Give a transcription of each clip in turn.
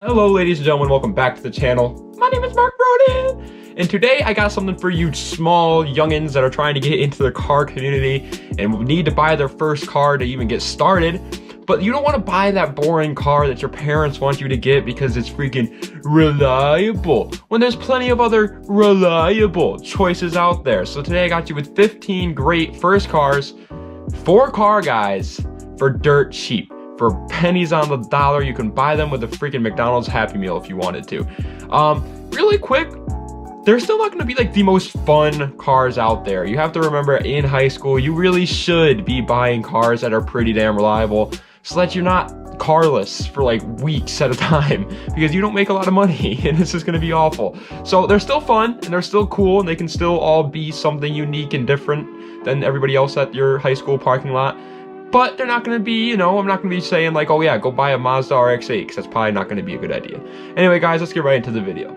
Hello ladies and gentlemen, welcome back to the channel. My name is Mark Broden, and today I got something for you small youngins that are trying to get into the car community and need to buy their first car to even get started. But you don't want to buy that boring car that your parents want you to get because it's freaking reliable, when there's plenty of other reliable choices out there. So today I got you with 15 great first cars for car guys for dirt cheap. For pennies on the dollar. You can buy them with a freaking McDonald's Happy Meal if you wanted to. Really quick, they're still not going to be like the most fun cars out there. You have to remember, in high school, you really should be buying cars that are pretty damn reliable so that you're not carless for like weeks at a time, because you don't make a lot of money and this is going to be awful. So they're still fun and they're still cool and they can still all be something unique and different than everybody else at your high school parking lot. But they're not going to be, I'm not going to be saying like, oh yeah, go buy a Mazda RX-8, because that's probably not going to be a good idea. Anyway, guys, let's get right into the video.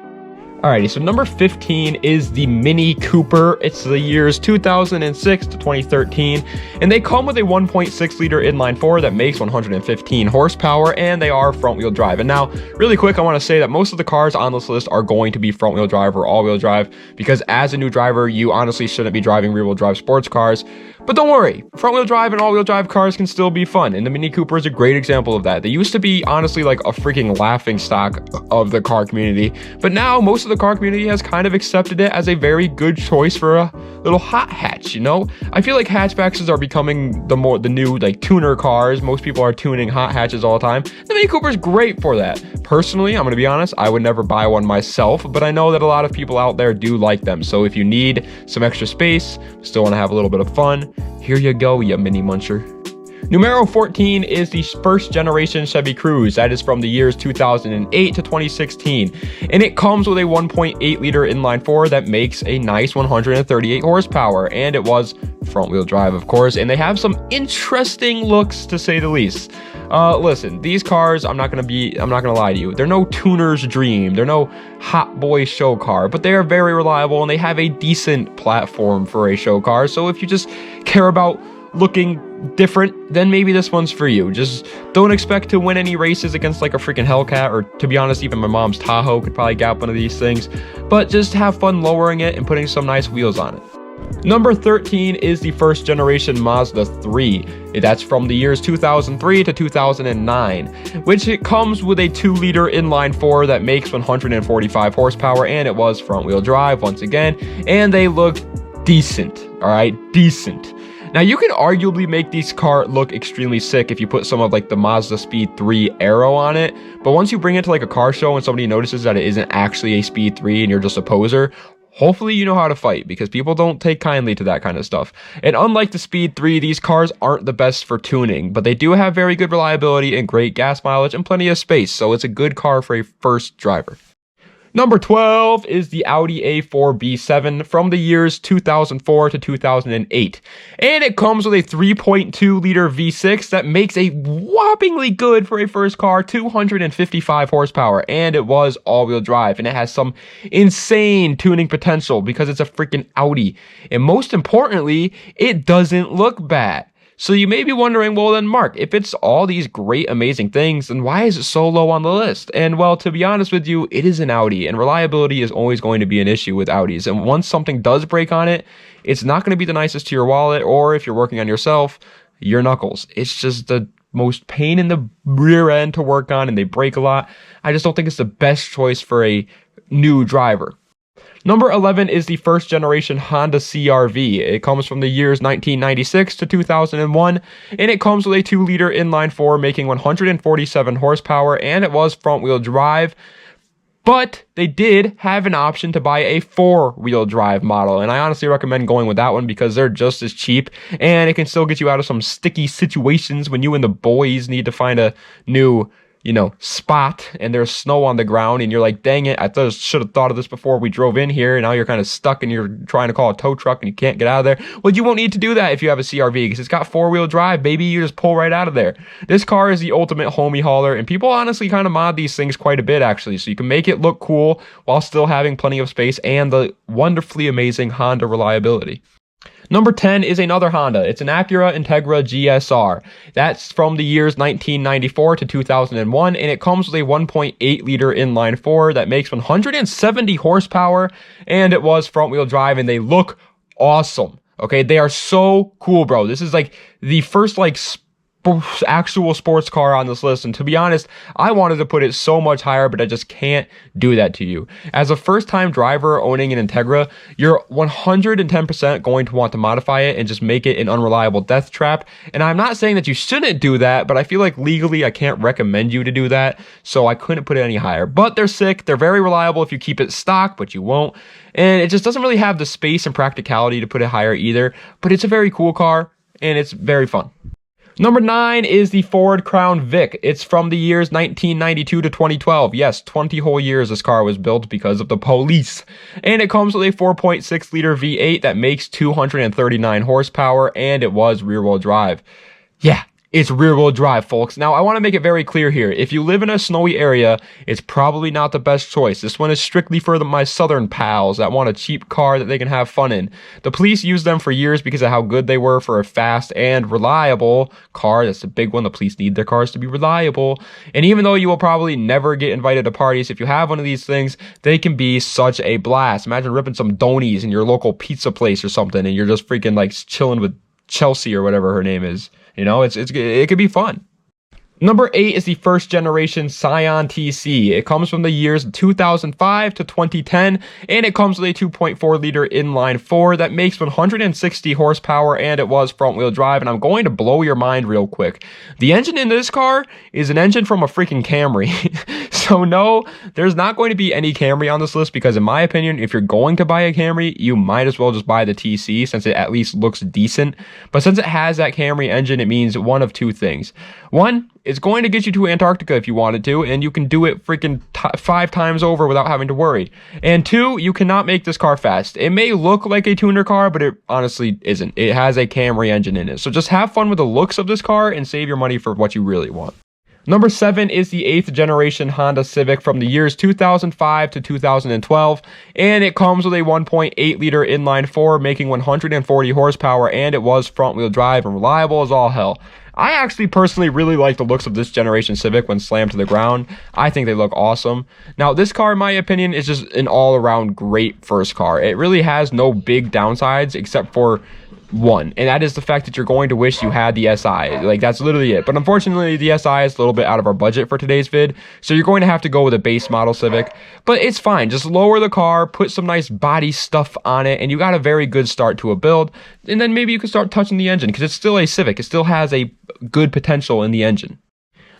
Alrighty, so number 15 is the Mini Cooper. It's the years 2006 to 2013, and they come with a 1.6 liter inline four that makes 115 horsepower, and they are front wheel drive. And now, really quick, I want to say that most of the cars on this list are going to be front wheel drive or all wheel drive, because as a new driver, you honestly shouldn't be driving rear wheel drive sports cars. But don't worry, front wheel drive and all wheel drive cars can still be fun, and the Mini Cooper is a great example of that. They used to be honestly like a freaking laughing stock of the car community, but now most of the car community has kind of accepted it as a very good choice for a little hot hatch. I feel like hatchbacks are becoming the new like tuner cars. Most people are tuning hot hatches all the time. The Mini Cooper is great for that. Personally, I'm gonna be honest, I would never buy one myself, but I know that a lot of people out there do like them. So if you need some extra space, still want to have a little bit of fun, here you go, you mini muncher. Numero 14 is the first generation Chevy Cruze. That is from the years 2008 to 2016. And it comes with a 1.8 liter inline four that makes a nice 138 horsepower. And it was front wheel drive, of course. And they have some interesting looks, to say the least. Listen, these cars, I'm not gonna lie to you, they're no tuner's dream. They're no hot boy show car, but they are very reliable and they have a decent platform for a show car. So if you just care about looking different, then maybe this one's for you. Just don't expect to win any races against like a freaking Hellcat, or to be honest, even my mom's Tahoe could probably gap one of these things, but just have fun lowering it and putting some nice wheels on it. Number 13 is the first generation Mazda 3. That's from the years 2003 to 2009, which it comes with a 2 liter inline four that makes 145 horsepower, and it was front wheel drive once again, and they look decent. All right, decent. Now, you can arguably make these cars look extremely sick if you put some of like the Mazda Speed 3 Aero on it, but once you bring it to like a car show and somebody notices that it isn't actually a Speed 3 and you're just a poser, hopefully you know how to fight, because people don't take kindly to that kind of stuff. And unlike the Speed 3, these cars aren't the best for tuning, but they do have very good reliability and great gas mileage and plenty of space, so it's a good car for a first driver. Number 12 is the Audi A4 B7 from the years 2004 to 2008. And it comes with a 3.2 liter V6 that makes a whoppingly good for a first car 255 horsepower. And it was all-wheel drive. And it has some insane tuning potential because it's a freaking Audi. And most importantly, it doesn't look bad. So you may be wondering, well then Mark, if it's all these great, amazing things, then why is it so low on the list? And well, to be honest with you, it is an Audi, and reliability is always going to be an issue with Audis. And once something does break on it, it's not going to be the nicest to your wallet, or if you're working on yourself, your knuckles. It's just the most pain in the rear end to work on, and they break a lot. I just don't think it's the best choice for a new driver. Number 11 is the first generation Honda CR-V. It comes from the years 1996 to 2001, and it comes with a 2 liter inline four making 147 horsepower, and it was front wheel drive. But they did have an option to buy a 4-wheel drive model, and I honestly recommend going with that one because they're just as cheap, and it can still get you out of some sticky situations when you and the boys need to find a new spot and there's snow on the ground and you're like, dang it, I should have thought of this before we drove in here, and now you're kind of stuck and you're trying to call a tow truck and you can't get out of there. Well, you won't need to do that if you have a CR-V, because it's got 4-wheel drive, baby. You just pull right out of there. This car is the ultimate homie hauler, and people honestly kind of mod these things quite a bit actually, so you can make it look cool while still having plenty of space and the wonderfully amazing Honda reliability. Number 10 is another Honda. It's an Acura Integra GSR. That's from the years 1994 to 2001, and it comes with a 1.8 liter inline four that makes 170 horsepower, and it was front wheel drive, and they look awesome. Okay, they are so cool, bro. This is like the first like actual sports car on this list, and to be honest, I wanted to put it so much higher, but I just can't do that to you. As a first-time driver owning an Integra, you're 110% going to want to modify it and just make it an unreliable death trap. And I'm not saying that you shouldn't do that, but I feel like legally I can't recommend you to do that, so I couldn't put it any higher. But they're sick. They're very reliable if you keep it stock, but you won't. And it just doesn't really have the space and practicality to put it higher either, but it's a very cool car and it's very fun. Number 9 is the Ford Crown Vic. It's from the years 1992 to 2012. Yes, 20 whole years this car was built because of the police. And it comes with a 4.6 liter V8 that makes 239 horsepower, and it was rear-wheel drive. Yeah, it's rear-wheel drive, folks. Now, I want to make it very clear here. If you live in a snowy area, it's probably not the best choice. This one is strictly for my southern pals that want a cheap car that they can have fun in. The police used them for years because of how good they were for a fast and reliable car. That's the big one. The police need their cars to be reliable. And even though you will probably never get invited to parties, if you have one of these things, they can be such a blast. Imagine ripping some donies in your local pizza place or something, and you're just freaking like chilling with Chelsea or whatever her name is. You know, it could be fun. Number 8 is the first generation Scion TC. It comes from the years 2005 to 2010, and it comes with a 2.4 liter inline four that makes 160 horsepower, and it was front wheel drive. And I'm going to blow your mind real quick. The engine in this car is an engine from a freaking Camry. So no, there's not going to be any Camry on this list because in my opinion, if you're going to buy a Camry, you might as well just buy the TC since it at least looks decent. But since it has that Camry engine, it means one of two things. One, it's going to get you to Antarctica if you wanted to, and you can do it freaking 5 times over without having to worry. And 2, you cannot make this car fast. It may look like a tuner car, but it honestly isn't. It has a Camry engine in it. So just have fun with the looks of this car and save your money for what you really want. Number 7 is the 8th generation Honda Civic from the years 2005 to 2012, and it comes with a 1.8 liter inline four making 140 horsepower, and it was front wheel drive and reliable as all hell. I actually personally really like the looks of this generation Civic when slammed to the ground. I think they look awesome. Now, this car, in my opinion, is just an all-around great first car. It really has no big downsides except for one, and that is the fact that you're going to wish you had the SI. Like, that's literally it. But unfortunately, the SI is a little bit out of our budget for today's vid, so you're going to have to go with a base model Civic. But it's fine. Just lower the car, put some nice body stuff on it, and you got a very good start to a build. And then maybe you can start touching the engine, because it's still a Civic. It still has a good potential in the engine.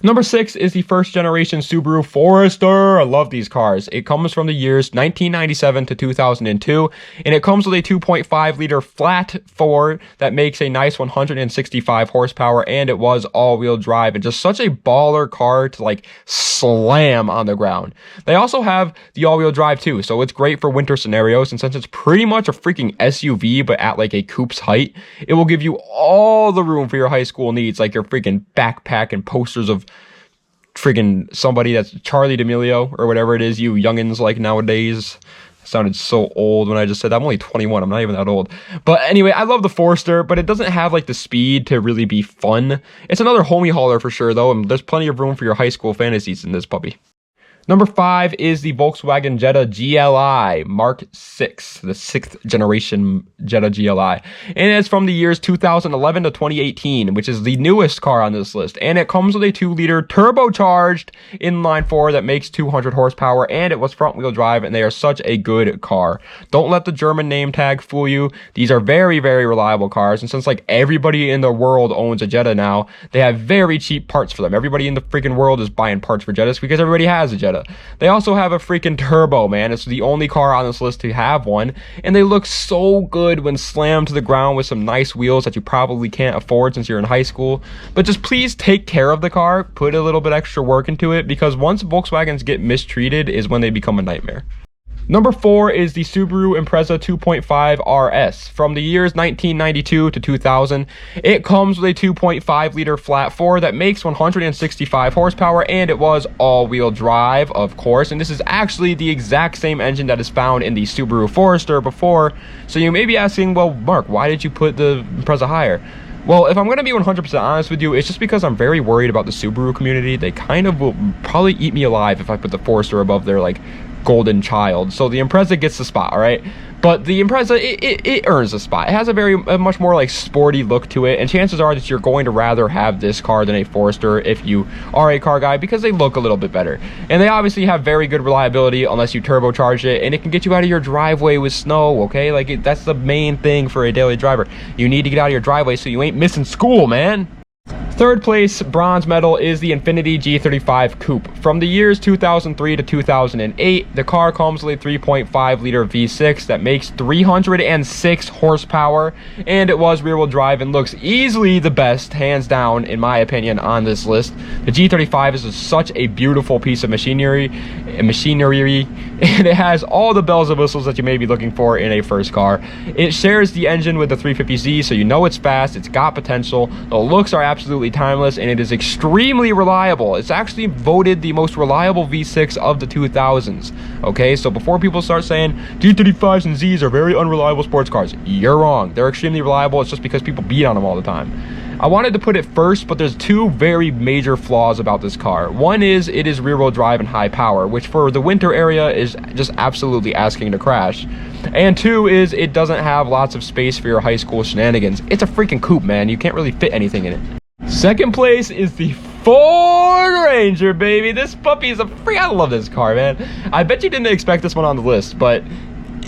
Number 6 is the first generation Subaru Forester. I love these cars. It comes from the years 1997 to 2002, and it comes with a 2.5 liter flat four that makes a nice 165 horsepower, and it was all-wheel drive, and just such a baller car to like slam on the ground. They also have the all-wheel drive too, so it's great for winter scenarios, and since it's pretty much a freaking SUV but at like a coupe's height, it will give you all the room for your high school needs, like your freaking backpack and posters of friggin' somebody that's Charlie D'Amelio or whatever it is you youngins like nowadays. I sounded so old when I just said that. I'm only 21. I'm not even that old. But anyway, I love the Forester, but it doesn't have like the speed to really be fun. It's another homie hauler for sure though, and there's plenty of room for your high school fantasies in this puppy. Number 5 is the Volkswagen Jetta GLI Mark 6, the 6th generation Jetta GLI. And it's from the years 2011 to 2018, which is the newest car on this list. And it comes with a 2 liter turbocharged inline four that makes 200 horsepower, and it was front wheel drive, and they are such a good car. Don't let the German name tag fool you. These are very, very reliable cars. And since like everybody in the world owns a Jetta now, they have very cheap parts for them. Everybody in the freaking world is buying parts for Jettas because everybody has a Jetta. They also have a freaking turbo, man. It's the only car on this list to have one, and they look so good when slammed to the ground with some nice wheels that you probably can't afford since you're in high school. But just please take care of the car, put a little bit extra work into it, because once Volkswagens get mistreated is when they become a nightmare. Number 4 is the Subaru Impreza 2.5 RS. From the years 1992 to 2000, it comes with a 2.5 liter flat 4 that makes 165 horsepower, and it was all-wheel drive, of course. And this is actually the exact same engine that is found in the Subaru Forester before. So you may be asking, well, Mark, why did you put the Impreza higher? Well, if I'm going to be 100% honest with you, it's just because I'm very worried about the Subaru community. They kind of will probably eat me alive if I put the Forester above their, like, golden child. So the Impreza gets the spot, all right? But the Impreza, it earns a spot. It has a much more like sporty look to it, and chances are that you're going to rather have this car than a Forester if you are a car guy, because they look a little bit better. And they obviously have very good reliability unless you turbocharge it, and it can get you out of your driveway with snow, okay? Like, that's the main thing for a daily driver. You need to get out of your driveway so you ain't missing school, man. Third place bronze medal is the Infiniti G35 Coupe. From the years 2003 to 2008, the car comes with a 3.5 liter V6 that makes 306 horsepower, and it was rear-wheel drive and looks easily the best, hands down, in my opinion, on this list. The G35 is such a beautiful piece of machinery, and it has all the bells and whistles that you may be looking for in a first car. It shares the engine with the 350Z, so you know it's fast, it's got potential, the looks are absolutely timeless, and it is extremely reliable. It's actually voted the most reliable V6 of the 2000s. Okay, so before people start saying G35s and Zs are very unreliable sports cars, you're wrong. They're extremely reliable. It's just because people beat on them all the time. I wanted to put it first, but there's two very major flaws about this car. One is it is rear-wheel drive and high power, which for the winter area is just absolutely asking to crash. And two is it doesn't have lots of space for your high school shenanigans. It's a freaking coupe, man. You can't really fit anything in it. Second place is the Ford Ranger, baby. This puppy is a freak. I love this car, man. I bet you didn't expect this one on the list, but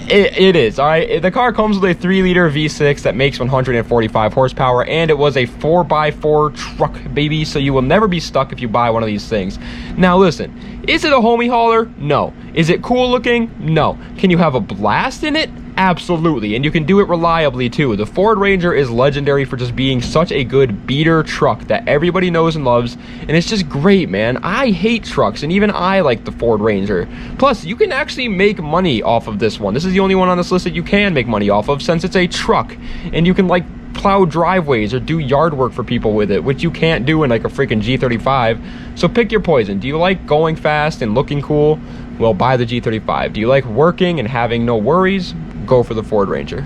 it is, all right? The car comes with a 3 liter V6 that makes 145 horsepower, and it was a 4x4 truck, baby, so you will never be stuck if you buy one of these things. Now, listen, is it a homie hauler? No. Is it cool looking? No. Can you have a blast in it? Absolutely, and you can do it reliably too. The Ford Ranger is legendary for just being such a good beater truck that everybody knows and loves, and it's just great, man. I hate trucks, and even I like the Ford Ranger. Plus, you can actually make money off of this one. This is the only one on this list that you can make money off of, since it's a truck, and you can like plow driveways or do yard work for people with it, which you can't do in like a freaking G35. So pick your poison. Do you like going fast and looking cool? Well, buy the G35. Do you like working and having no worries? Go for the Ford Ranger.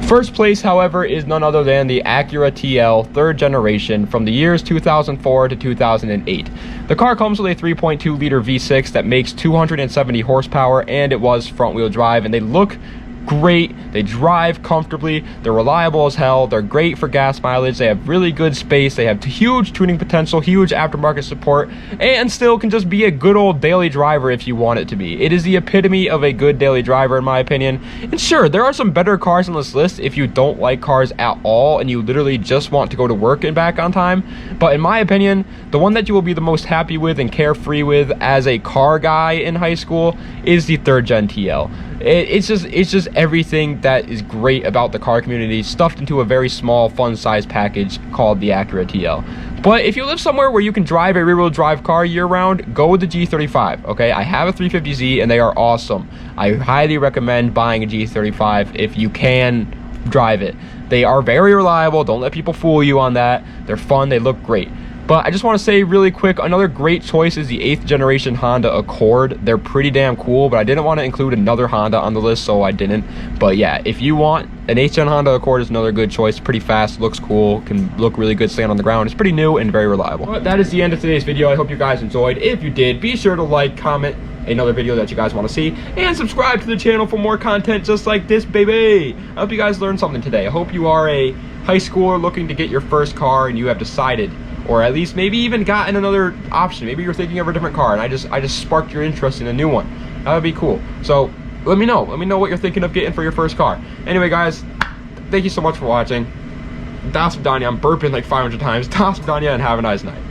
First place, however, is none other than the Acura TL 3rd generation from the years 2004 to 2008. The car comes with a 3.2 liter V6 that makes 270 horsepower, and it was front wheel drive, and they look great. They drive comfortably. They're reliable as hell. They're great for gas mileage. They have really good space. They have huge tuning potential, huge aftermarket support, and still can just be a good old daily driver if you want it to be. It is the epitome of a good daily driver, in my opinion. And sure, there are some better cars on this list if you don't like cars at all and you literally just want to go to work and back on time. But in my opinion, the one that you will be the most happy with and carefree with as a car guy in high school is the 3rd Gen TL. It's just everything that is great about the car community stuffed into a very small, fun-sized package called the Acura TL. But if you live somewhere where you can drive a rear-wheel drive car year-round, go with the G35, okay? I have a 350Z, and they are awesome. I highly recommend buying a G35 if you can drive it. They are very reliable. Don't let people fool you on that. They're fun. They look great. But I just want to say really quick, another great choice is the 8th generation Honda Accord. They're pretty damn cool, but I didn't want to include another Honda on the list, so I didn't. But yeah, if you want, an 8th gen Honda Accord is another good choice. Pretty fast, looks cool, can look really good staying on the ground. It's pretty new and very reliable. But that is the end of today's video. I hope you guys enjoyed. If you did, be sure to like, comment another video that you guys want to see, and subscribe to the channel for more content just like this, baby. I hope you guys learned something today. I hope you are a high schooler looking to get your first car and you have decided, or at least maybe even gotten another option. Maybe you're thinking of a different car and I just sparked your interest in a new one. That would be cool. So let me know what you're thinking of getting for your first car. Anyway guys, thank you so much for watching. Das Vidania. I'm burping like 500 times. Das Vidania, and have a nice night.